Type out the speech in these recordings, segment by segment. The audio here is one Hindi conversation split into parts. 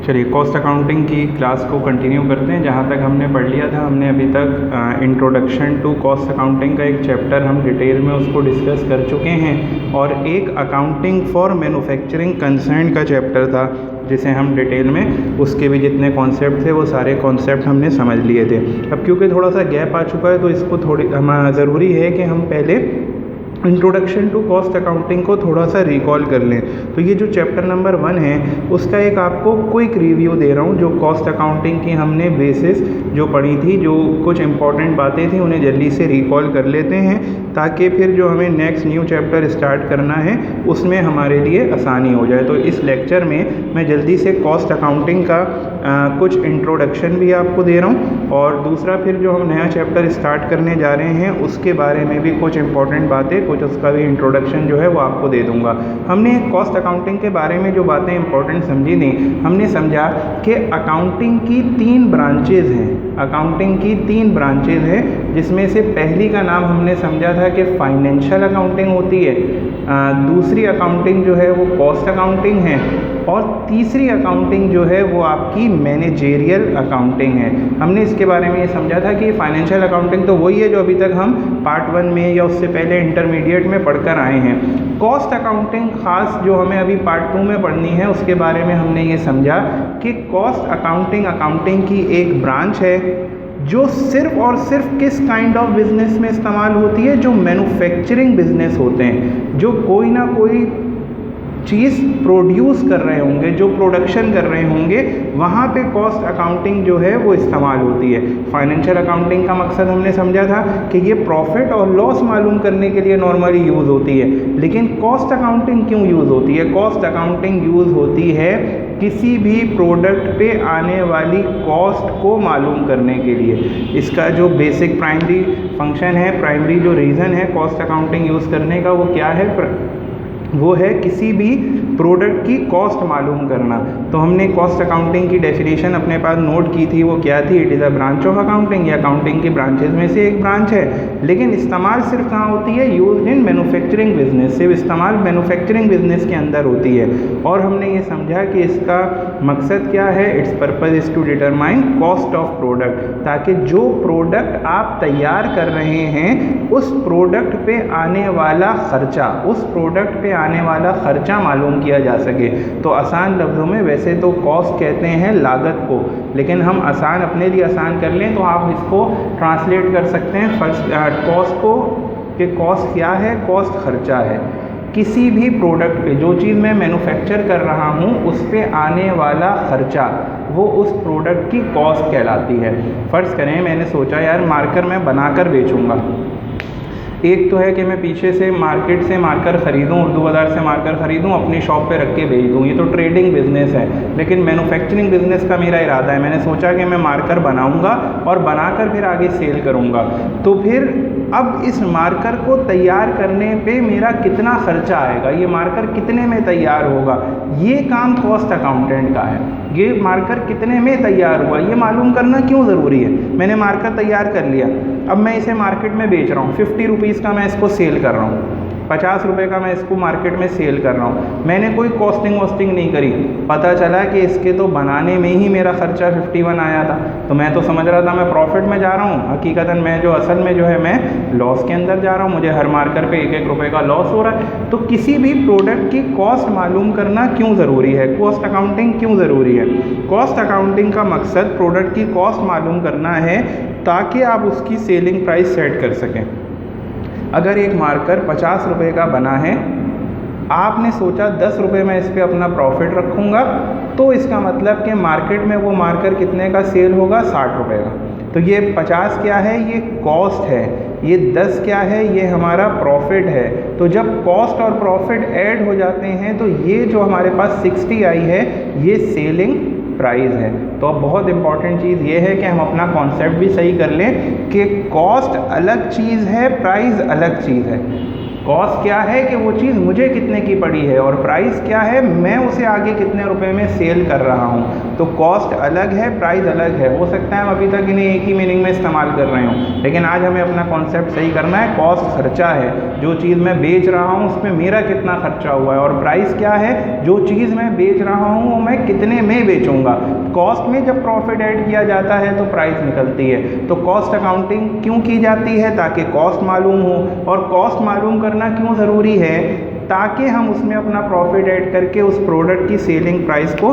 चलिए कॉस्ट अकाउंटिंग की क्लास को कंटिन्यू करते हैं। जहाँ तक हमने पढ़ लिया था, हमने अभी तक इंट्रोडक्शन टू कॉस्ट अकाउंटिंग का एक चैप्टर हम डिटेल में उसको डिस्कस कर चुके हैं और एक अकाउंटिंग फॉर मैन्युफैक्चरिंग कंसर्न का चैप्टर था जिसे हम डिटेल में उसके भी जितने कॉन्सेप्ट थे वो सारे कॉन्सेप्ट हमने समझ लिए थे। अब क्योंकि थोड़ा सा गैप आ चुका है तो इसको थोड़ी ज़रूरी है कि हम पहले इंट्रोडक्शन टू कॉस्ट अकाउंटिंग को थोड़ा सा रिकॉल कर लें। तो ये जो चैप्टर नंबर 1 है उसका एक आपको क्विक रिव्यू दे रहा हूँ। जो कॉस्ट अकाउंटिंग की हमने बेसिस जो पढ़ी थी, जो कुछ इंपॉर्टेंट बातें थी उन्हें जल्दी से रिकॉल कर लेते हैं ताकि फिर जो हमें नेक्स्ट न्यू चैप्टर स्टार्ट करना है उसमें हमारे लिए आसानी हो जाए। तो इस लेक्चर में मैं जल्दी से कॉस्ट अकाउंटिंग का कुछ इंट्रोडक्शन भी आपको दे रहा हूँ और दूसरा फिर जो हम नया चैप्टर स्टार्ट करने जा रहे हैं उसके बारे में भी कुछ इंपॉर्टेंट बातें, कुछ उसका भी इंट्रोडक्शन जो है वो आपको दे दूंगा। हमने कॉस्ट अकाउंटिंग के बारे में जो बातें इंपॉर्टेंट समझी थी, हमने समझा कि अकाउंटिंग की 3 ब्रांचेज़ हैं। अकाउंटिंग की 3 ब्रांचेज़ हैं जिसमें से पहली का नाम हमने समझा था कि फाइनेंशियल अकाउंटिंग होती है, दूसरी अकाउंटिंग जो है वो कॉस्ट अकाउंटिंग है और तीसरी अकाउंटिंग जो है वो आपकी मैनेजेरियल अकाउंटिंग है। हमने इसके बारे में ये समझा था कि फाइनेंशियल अकाउंटिंग तो वही है जो अभी तक हम पार्ट 1 में या उससे पहले इंटरमीडिएट में पढ़कर आए हैं। कॉस्ट अकाउंटिंग ख़ास जो हमें अभी पार्ट 2 में पढ़नी है उसके बारे में हमने ये समझा कि कॉस्ट अकाउंटिंग की एक ब्रांच है जो सिर्फ और सिर्फ किस काइंड ऑफ बिजनेस में इस्तेमाल होती है, जो मैन्युफैक्चरिंग बिजनेस होते हैं, जो कोई ना कोई चीज़ प्रोड्यूस कर रहे होंगे, जो प्रोडक्शन कर रहे होंगे, वहाँ पे कॉस्ट अकाउंटिंग जो है वो इस्तेमाल होती है। फाइनेंशियल अकाउंटिंग का मकसद हमने समझा था कि ये प्रॉफिट और लॉस मालूम करने के लिए नॉर्मली यूज़ होती है, लेकिन कॉस्ट अकाउंटिंग क्यों यूज़ होती है? कॉस्ट अकाउंटिंग यूज़ होती है किसी भी प्रोडक्ट पे आने वाली कॉस्ट को मालूम करने के लिए। इसका जो बेसिक प्राइमरी फंक्शन है, प्राइमरी जो रीज़न है कॉस्ट अकाउंटिंग यूज़ करने का वो क्या है? वो है किसी भी प्रोडक्ट की कॉस्ट मालूम करना। तो हमने कॉस्ट अकाउंटिंग की डेफिनेशन अपने पास नोट की थी, वो क्या थी? It is a branch of accounting. ये अकाउंटिंग की ब्रांचेज में से एक ब्रांच है, लेकिन इस्तेमाल सिर्फ कहाँ होती है? Used in manufacturing business. सिर्फ इस्तेमाल मैन्युफैक्चरिंग बिजनेस के अंदर होती है। और हमने ये समझा कि इसका मकसद क्या है? Its purpose is to determine cost of product, ताकि जो प्रोडक्ट आप तैयार कर रहे हैं उस प्रोडक्ट पे आने वाला खर्चा, उस प्रोडक्ट पे आने वाला खर्चा मालूम किया जा सके। तो आसान लफ्ज़ों में वैसे तो कॉस्ट कहते हैं लागत को, लेकिन हम आसान अपने लिए आसान कर लें तो आप इसको ट्रांसलेट कर सकते हैं कॉस्ट को, कि कॉस्ट क्या है? कॉस्ट खर्चा है। किसी भी प्रोडक्ट पे जो चीज़ मैं मैन्युफैक्चर कर रहा हूँ उस पे आने वाला खर्चा वो उस प्रोडक्ट की कॉस्ट कहलाती है। फ़र्ज़ करें मैंने सोचा यार मार्कर मैं बनाकर बेचूँगा। एक तो है कि मैं पीछे से मार्केट से मार्कर ख़रीदूँ, उर्दू बाज़ार से मार्कर ख़रीदूँ, अपनी शॉप पे रख के बेच दूँ, ये तो ट्रेडिंग बिज़नेस है। लेकिन मैन्युफैक्चरिंग बिज़नेस का मेरा इरादा है, मैंने सोचा कि मैं मार्कर बनाऊँगा और बनाकर फिर आगे सेल करूँगा। तो फिर अब इस मार्कर को तैयार करने पे मेरा कितना खर्चा आएगा, ये मार्कर कितने में तैयार होगा, ये काम कॉस्ट अकाउंटेंट का है। ये मार्कर कितने में तैयार हुआ ये मालूम करना क्यों ज़रूरी है? मैंने मार्कर तैयार कर लिया, अब मैं इसे मार्केट में बेच रहा हूँ, 50 रुपीज़ का मैं इसको सेल कर रहा हूँ, 50 रुपये का मैं इसको मार्केट में सेल कर रहा हूँ। मैंने कोई कॉस्टिंग वॉस्टिंग नहीं करी, पता चला कि इसके तो बनाने में ही मेरा खर्चा 51 आया था। तो मैं तो समझ रहा था मैं प्रॉफिट में जा रहा हूँ, हकीकतन मैं जो असल में जो है मैं लॉस के अंदर जा रहा हूँ, मुझे हर मार्कर पे 1-1 रुपये का लॉस हो रहा है। तो किसी भी प्रोडक्ट की कॉस्ट मालूम करना क्यों ज़रूरी है? कॉस्ट अकाउंटिंग क्यों ज़रूरी है? कॉस्ट अकाउंटिंग का मकसद प्रोडक्ट की कॉस्ट मालूम करना है ताकि आप उसकी सेलिंग प्राइस सेट कर सकें। अगर एक मार्कर 50 रुपये का बना है, आपने सोचा 10 रुपये में इस पर अपना प्रॉफिट रखूँगा, तो इसका मतलब कि मार्केट में वो मार्कर कितने का सेल होगा? 60 रुपये का। तो ये 50 क्या है? ये कॉस्ट है। ये 10 क्या है? ये हमारा प्रॉफिट है। तो जब कॉस्ट और प्रॉफिट ऐड हो जाते हैं तो ये जो हमारे पास 60 आई है ये सेलिंग प्राइस है। तो अब बहुत इंपॉर्टेंट चीज़ ये है कि हम अपना कॉन्सेप्ट भी सही कर लें कि कॉस्ट अलग चीज़ है, प्राइस अलग चीज़ है। कॉस्ट क्या है कि वो चीज़ मुझे कितने की पड़ी है, और प्राइस क्या है मैं उसे आगे कितने रुपए में सेल कर रहा हूँ। तो कॉस्ट अलग है, प्राइस अलग है। हो सकता है हम अभी तक इन्हें एक ही मीनिंग में इस्तेमाल कर रहे हों, लेकिन आज हमें अपना कॉन्सेप्ट सही करना है। कॉस्ट खर्चा है, जो चीज़ मैं बेच रहा हूँ उसमें मेरा कितना खर्चा हुआ है, और प्राइस क्या है, जो चीज़ मैं बेच रहा हूँ वो मैं कितने में बेचूंगा। कॉस्ट में जब प्रॉफिट ऐड किया जाता है तो प्राइस निकलती है। तो कॉस्ट अकाउंटिंग क्यों की जाती है, ताकि कॉस्ट मालूम हो। और कॉस्ट मालूम करना क्यों ज़रूरी है, ताकि हम उसमें अपना प्रॉफिट ऐड करके उस प्रोडक्ट की सेलिंग प्राइस को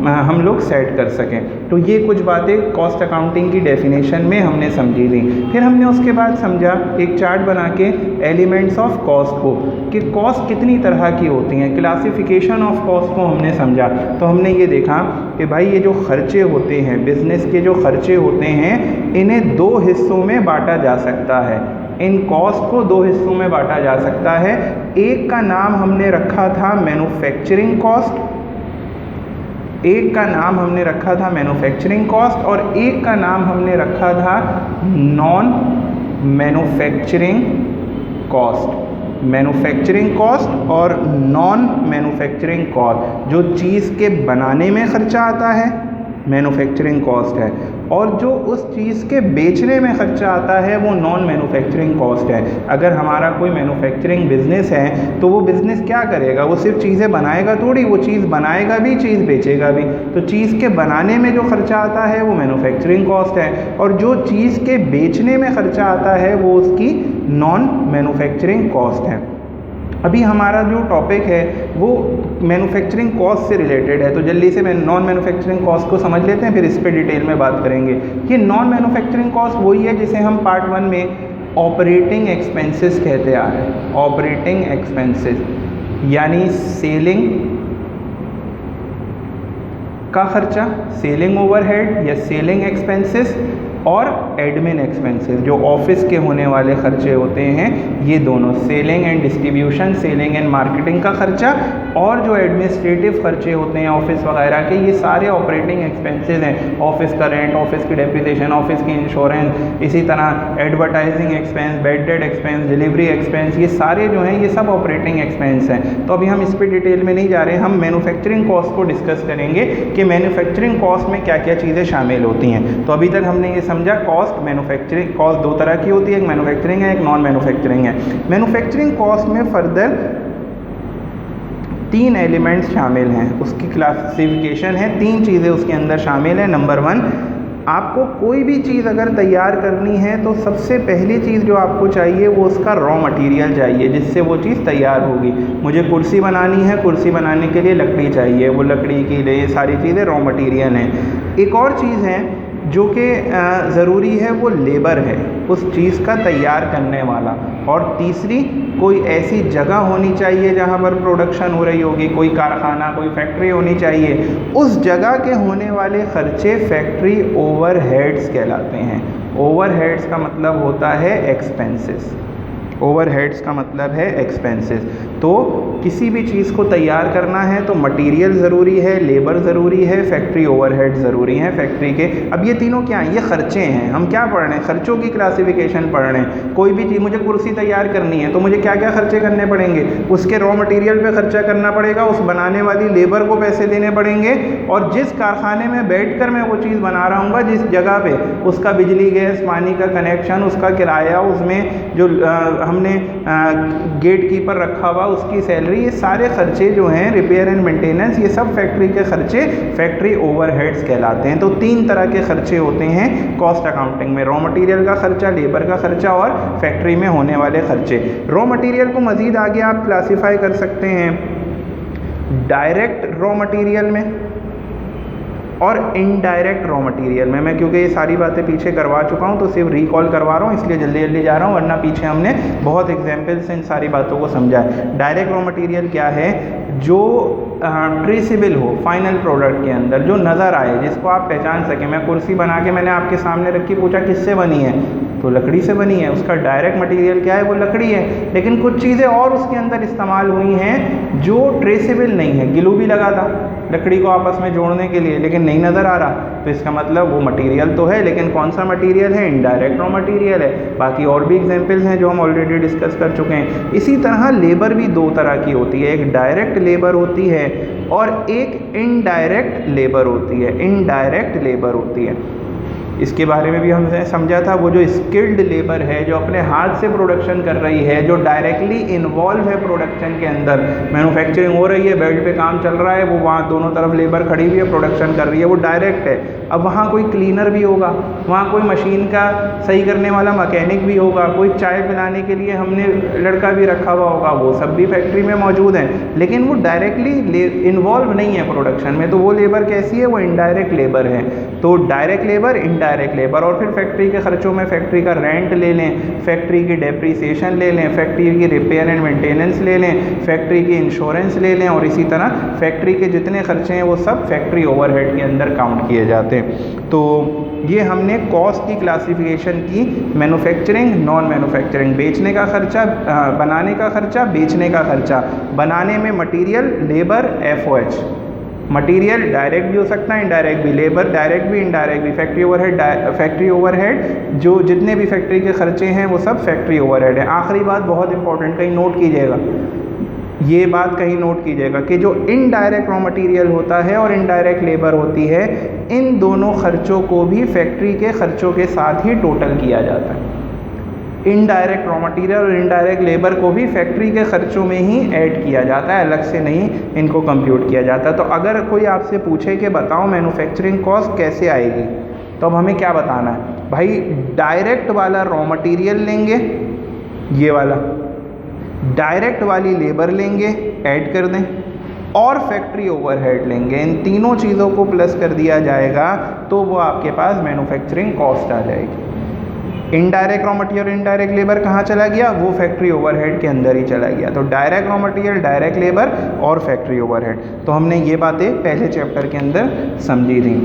हम लोग सेट कर सकें। तो ये कुछ बातें कॉस्ट अकाउंटिंग की डेफिनेशन में हमने समझी थी। फिर हमने उसके बाद समझा एक चार्ट बना के एलिमेंट्स ऑफ कॉस्ट को, कि कॉस्ट कितनी तरह की होती हैं, क्लासिफिकेशन ऑफ कॉस्ट को हमने समझा। तो हमने ये देखा कि भाई ये जो खर्चे होते हैं, बिजनेस के जो खर्चे होते हैं, इन्हें दो हिस्सों में बांटा जा सकता है। इन कॉस्ट को दो हिस्सों में बांटा जा सकता है। एक का नाम हमने रखा था मैन्युफैक्चरिंग कॉस्ट, एक का नाम हमने रखा था मैन्युफैक्चरिंग कॉस्ट, और एक का नाम हमने रखा था non manufacturing cost. Manufacturing cost और नॉन मैन्युफैक्चरिंग कॉस्ट, जो चीज़ के बनाने में खर्चा आता है मैन्युफैक्चरिंग कॉस्ट है, और जो उस चीज़ के बेचने में खर्चा आता है वो नॉन मैन्युफैक्चरिंग कॉस्ट है। अगर हमारा कोई मैन्युफैक्चरिंग बिजनेस है तो वो बिज़नेस क्या करेगा, वो सिर्फ चीज़ें बनाएगा थोड़ी, वो चीज़ बनाएगा भी, चीज़ बेचेगा भी। तो चीज़ के बनाने में जो खर्चा आता है वो मैन्युफैक्चरिंग कॉस्ट है, और जो चीज़ के बेचने में खर्चा आता है वो उसकी नॉन मैन्युफैक्चरिंग कॉस्ट है। अभी हमारा जो टॉपिक है वो मैन्युफैक्चरिंग कॉस्ट से रिलेटेड है, तो जल्दी से नॉन मैन्युफैक्चरिंग कॉस्ट को समझ लेते हैं, फिर इस पे डिटेल में बात करेंगे। ये नॉन मैन्युफैक्चरिंग कॉस्ट वही है जिसे हम पार्ट 1 में ऑपरेटिंग एक्सपेंसेस कहते आ रहे हैं। ऑपरेटिंग एक्सपेंसेस यानी सेलिंग का खर्चा, सेलिंग ओवरहेड या सेलिंग एक्सपेंसेस, और एडमिन एक्सपेंसेस जो ऑफिस के होने वाले खर्चे होते हैं, ये दोनों selling and distribution, selling and marketing का खर्चा, और जो एडमिनिस्ट्रेटिव खर्चे होते हैं ऑफिस वगैरह के, ये सारे ऑपरेटिंग एक्सपेंसेस हैं। ऑफिस का रेंट, ऑफिस की डेप्रिसिएशन, ऑफिस की इंश्योरेंस, इसी तरह advertising expense, bad debt expense, delivery expense, ये सारे जो हैं ये सब ऑपरेटिंग एक्सपेंस हैं। तो अभी हम इस पर डिटेल में नहीं जा रहे हैं, हम मैन्युफैक्चरिंग कॉस्ट को डिस्कस करेंगे कि मैन्युफैक्चरिंग कॉस्ट में क्या क्या चीज़ें शामिल होती हैं। तो अभी तक हमने ये समझा कॉस्ट, मैन्युफैक्चरिंग कॉस्ट दो तरह की होती है, एक मैन्युफैक्चरिंग है, एक नॉन मैन्युफैक्चरिंग है। मैन्युफैक्चरिंग कॉस्ट में फर्दर 3 एलिमेंट्स शामिल हैं, उसकी क्लासिफिकेशन है, 3 चीज़ें उसके अंदर शामिल हैं। नंबर 1, आपको कोई भी चीज़ अगर तैयार करनी है तो सबसे पहली चीज़ जो आपको चाहिए वो उसका रॉ मटेरियल चाहिए, जिससे वो चीज़ तैयार होगी। मुझे कुर्सी बनानी है, कुर्सी बनाने के लिए लकड़ी चाहिए, वो लकड़ी की लिए सारी चीज़ें रॉ मटेरियल हैं। एक और चीज़ है जो कि ज़रूरी है, वो लेबर है, उस चीज़ का तैयार करने वाला। और तीसरी, कोई ऐसी जगह होनी चाहिए जहाँ पर प्रोडक्शन हो रही होगी, कोई कारखाना, कोई फैक्ट्री होनी चाहिए। उस जगह के होने वाले खर्चे फैक्ट्री ओवरहेड्स कहलाते हैं। ओवरहेड्स का मतलब होता है एक्सपेंसेस। ओवरहेड्स का मतलब है एक्सपेंसेस। तो किसी भी चीज़ को तैयार करना है तो मटेरियल ज़रूरी है, लेबर ज़रूरी है, फैक्ट्री ओवरहेड ज़रूरी हैं फैक्ट्री के। अब ये तीनों क्या हैं, ये खर्चे हैं। हम क्या पढ़ रहे हैं, खर्चों की क्लासिफिकेशन पढ़ रहे हैं। कोई भी चीज़, मुझे कुर्सी तैयार करनी है तो मुझे क्या क्या खर्चे करने पड़ेंगे, उसके रॉ मटेरियल पे खर्चा करना पड़ेगा, उस बनाने वाली लेबर को पैसे देने पड़ेंगे, और जिस कारखाने में बैठकर मैं वो चीज़ बना रहा हूँ, जिस जगह पे, उसका बिजली, गैस, पानी का कनेक्शन, उसका किराया, उसमें जो हमने गेट कीपर रखा हुआ उसकी सैलरी, ये सारे खर्चे जो हैं, रिपेयर एंड मेंटेनेंस, ये सब फैक्ट्री के खर्चे फैक्ट्री ओवरहेड्स कहलाते हैं। तो 3 तरह के खर्चे होते हैं कॉस्ट अकाउंटिंग में, रॉ मटेरियल का खर्चा, लेबर का खर्चा और फैक्ट्री में होने वाले खर्चे। रॉ मटेरियल को मज़ीद आगे आप क्लासीफाई कर सकते हैं डायरेक्ट रॉ मटेरियल में और इनडायरेक्ट रॉ मटेरियल में। मैं क्योंकि ये सारी बातें पीछे करवा चुका हूँ तो सिर्फ रिकॉल करवा रहा हूँ, इसलिए जल्दी जल्दी जा रहा हूँ, वरना पीछे हमने बहुत एग्जाम्पल से इन सारी बातों को समझा है। डायरेक्ट रॉ मटेरियल क्या है, जो ट्रेसेबल हो फाइनल प्रोडक्ट के अंदर, जो नज़र आए, जिसको आप पहचान सकें। मैं कुर्सी बना के मैंने आपके सामने रखी, पूछा किससे बनी है, तो लकड़ी से बनी है, उसका डायरेक्ट मटेरियल क्या है, वो लकड़ी है। लेकिन कुछ चीज़ें और उसके अंदर इस्तेमाल हुई हैं जो ट्रेसेबल नहीं है। ग्लू भी लगा था लकड़ी को आपस में जोड़ने के लिए, लेकिन नहीं नज़र आ रहा, तो इसका मतलब वो मटेरियल तो है, लेकिन कौन सा मटेरियल है, इनडायरेक्ट रॉ मटेरियल है। बाकी और भी एग्जांपल्स हैं जो हम ऑलरेडी डिस्कस कर चुके हैं। इसी तरह लेबर भी दो तरह की होती है, एक डायरेक्ट लेबर होती है और एक इनडायरेक्ट लेबर होती है। इनडायरेक्ट लेबर होती है, इसके बारे में भी हमने समझा था। वो जो स्किल्ड लेबर है, जो अपने हाथ से प्रोडक्शन कर रही है, जो डायरेक्टली इन्वॉल्व है प्रोडक्शन के अंदर, मैन्युफैक्चरिंग हो रही है, बेल्ट पे काम चल रहा है, वो वहाँ दोनों तरफ लेबर खड़ी हुई है, प्रोडक्शन कर रही है, वो डायरेक्ट है। अब वहाँ कोई क्लीनर भी होगा, वहाँ कोई मशीन का सही करने वाला मैकेनिक भी होगा, कोई चाय पिलाने के लिए हमने लड़का भी रखा हुआ होगा, वो सब भी फैक्ट्री में मौजूद हैं, लेकिन वो डायरेक्टली इन्वॉल्व नहीं है प्रोडक्शन में, तो वो लेबर कैसी है, वो इनडायरेक्ट लेबर है। तो डायरेक्ट लेबर, इनडायरेक्ट लेबर। और फिर फैक्ट्री के खर्चों में फैक्ट्री का रेंट ले लें, फैक्ट्री की डेप्रीसिएशन ले लें, फैक्ट्री की रिपेयर एंड मेंटेनेंस ले लें, फैक्ट्री की इंश्योरेंस ले लें, और इसी तरह फैक्ट्री के जितने खर्चे हैं वो सब फैक्ट्री ओवरहेड के अंदर काउंट किए जाते हैं। तो ये हमने कॉस्ट की क्लासिफिकेशन की, मैन्युफैक्चरिंग, नॉन मैन्युफैक्चरिंग, बेचने का खर्चा, बनाने का खर्चा, बेचने का खर्चा, बनाने में material, labour, FOH। Material direct भी हो सकता है, इनडायरेक्ट भी, लेबर डायरेक्ट भी, इनडायरेक्ट भी, फैक्ट्री ओवरहेड जो जितने भी फैक्ट्री के खर्चे हैं वो सब फैक्ट्री ओवरहेड है। आखिरी बात बहुत इंपॉर्टेंट, कहीं नोट कीजिएगा, ये बात कहीं नोट कीजिएगा कि जो इनडायरेक्ट रॉ मटेरियल होता है और इनडायरेक्ट लेबर होती है, इन दोनों खर्चों को भी फैक्ट्री के खर्चों के साथ ही टोटल किया जाता है। इनडायरेक्ट रॉ मटेरियल और इनडायरेक्ट लेबर को भी फैक्ट्री के खर्चों में ही ऐड किया जाता है, अलग से नहीं इनको कंप्यूट किया जाता। तो अगर कोई आपसे पूछे कि बताओ मैन्युफैक्चरिंग कॉस्ट कैसे आएगी, तो अब हमें क्या बताना है भाई, डायरेक्ट वाला रॉ मटेरियल लेंगे, ये वाला डायरेक्ट वाली लेबर लेंगे, ऐड कर दें, और फैक्ट्री ओवरहेड लेंगे, इन तीनों चीज़ों को प्लस कर दिया जाएगा, तो वो आपके पास मैन्युफैक्चरिंग कॉस्ट आ जाएगी। Indirect raw material, indirect labour कहाँ चला गया, वो फैक्ट्री ओवरहेड के अंदर ही चला गया। तो direct raw material, direct labour और फैक्ट्री ओवरहेड, तो हमने ये बातें पहले चैप्टर के अंदर समझी थी।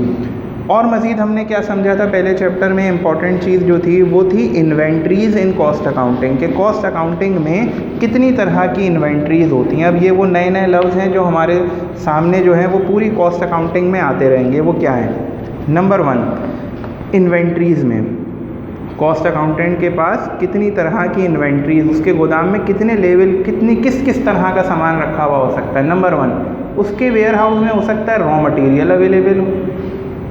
और मज़ीद हमने क्या समझा था पहले चैप्टर में, इंपॉर्टेंट चीज़ जो थी वो थी इन्वेंट्रीज़ इन कॉस्ट अकाउंटिंग, के कॉस्ट अकाउंटिंग में कितनी तरह की इन्वेंट्रीज़ होती हैं। अब ये वो नए नए लफ्ज़ हैं जो हमारे सामने जो हैं वो पूरी कॉस्ट अकाउंटिंग में आते रहेंगे। वो क्या है, नंबर 1, इन्वेंट्रीज़ में कॉस्ट अकाउंटेंट के पास कितनी तरह की इन्वेंट्रीज, उसके गोदाम में कितने लेवल, किस तरह का सामान रखा हुआ हो सकता है। नंबर 1, उसके वेयर हाउस में हो सकता है रॉ मटेरियल अवेलेबल हो,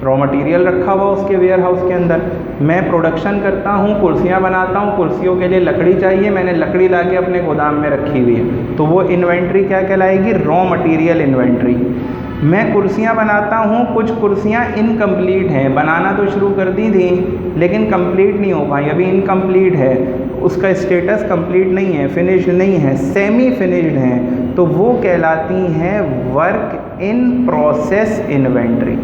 रॉ मटेरियल रखा हुआ उसके वेयर हाउस के अंदर। मैं प्रोडक्शन करता हूँ, कुर्सियाँ बनाता हूँ, कुर्सियों के लिए लकड़ी चाहिए, मैंने लकड़ी लाके अपने गोदाम में रखी हुई है, तो वो इन्वेंट्री क्या कहलाएगी, रॉ मटेरियल इन्वेंट्री। मैं कुर्सियाँ बनाता हूँ, कुछ कुर्सियाँ इनकम्प्लीट हैं, बनाना तो शुरू कर दी थी लेकिन कंप्लीट नहीं हो पाई, अभी इनकम्प्लीट है, उसका स्टेटस कंप्लीट नहीं है, फिनिश्ड नहीं है, सेमी फिनिश्ड हैं, तो वो कहलाती हैं work in process inventory.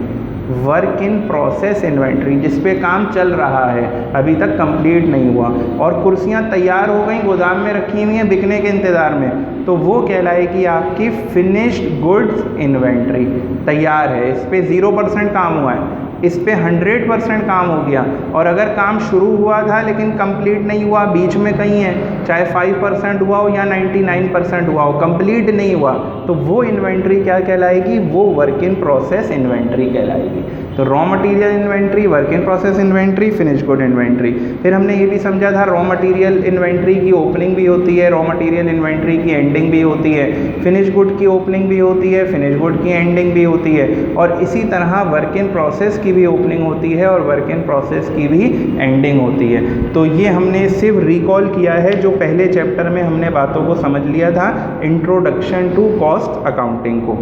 Work in process inventory, जिस पे काम चल रहा है, अभी तक कंप्लीट नहीं हुआ, और कुर्सियाँ तैयार हो गई, गोदाम में रखी हुई हैं बिकने के इंतज़ार में, तो वो कहलाएगी आपकी फिनिश्ड गुड्स इन्वेंट्री। तैयार है, इस पे 0% काम हुआ है, इस पे 100% काम हो गया, और अगर काम शुरू हुआ था लेकिन कंप्लीट नहीं हुआ, बीच में कहीं है, चाहे 5% हुआ हो या 99% हुआ हो, कंप्लीट नहीं हुआ, तो वो इन्वेंट्री क्या कहलाएगी, वो वर्क इन प्रोसेस इन्वेंट्री कहलाएगी। तो raw material inventory, work in process inventory, finish good inventory. फिर हमने ये भी समझा था रॉ मटेरियल इन्वेंट्री की ओपनिंग भी होती है, रॉ मटेरियल इन्वेंट्री की एंडिंग भी होती है, फिनिश गुड की ओपनिंग भी होती है, फिनिश गुड की एंडिंग भी होती है, और इसी तरह वर्क इन प्रोसेस की भी ओपनिंग होती है और वर्क इन प्रोसेस की भी एंडिंग होती है। तो ये हमने सिर्फ रिकॉल किया है जो पहले चैप्टर में हमने बातों को समझ लिया था, इंट्रोडक्शन टू कॉस्ट अकाउंटिंग को।